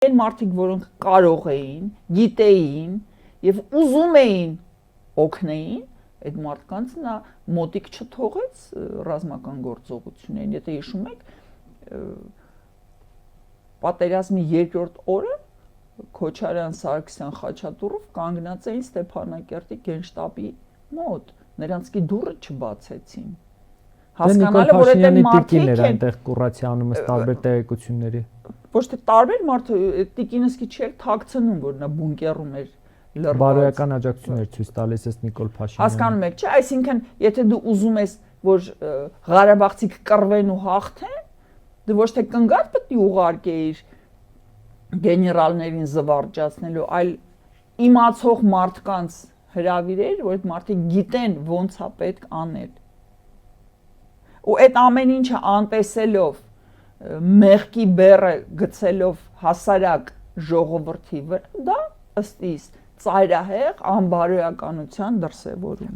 Այն մարդիկ, որոնք կարող էին, գիտեին եւ ուզում էին օգնեին, այդ մարդկանց նա մոտիկ չթողեց ռազմական գործողություններին։ Եթե հիշում եք, պատերազմի երկրորդ օրը Քոչարյան, Սարգսյան, Խաչատուրով կանգնած էին Ստեփանակերտի գենշտաբի մոտ, նրանցքի դուռը չբացեցին։ Հասկանալը, որ այդ մարդիկ են այնտեղ կուրացիանում ըստ տարբեր տեղեկությունների։ Ոչ թե տարբեր մարդը, Տիկինսկի չէր թաքցնում, որ նա բունկերում էր լրված։ Բարոյական աջակցություն էր ցույց տալիս ըստ Նիկոլ Փաշինյանի։ Հասկանում եք, չէ՞, այսինքն, եթե դու ուզում ես, որ Ղարաբաղցիք կռվեն ու հաղթեն, դու ոչ թե կնգար պետք է ուղարկեիր գեներալներին զվարճացնելու, այլ իմացող մարդկանց հրավիրեր, որ այդ մարդիկ գիտեն ոնց է պետք անել։ Ու այդ ամեն ինչը անտեսելով, մեղքի բեռը գցելով հասարակ ժողովրդի վրա, դա ըստ իս ծայրահեղ անբարոյականության դրսևորում։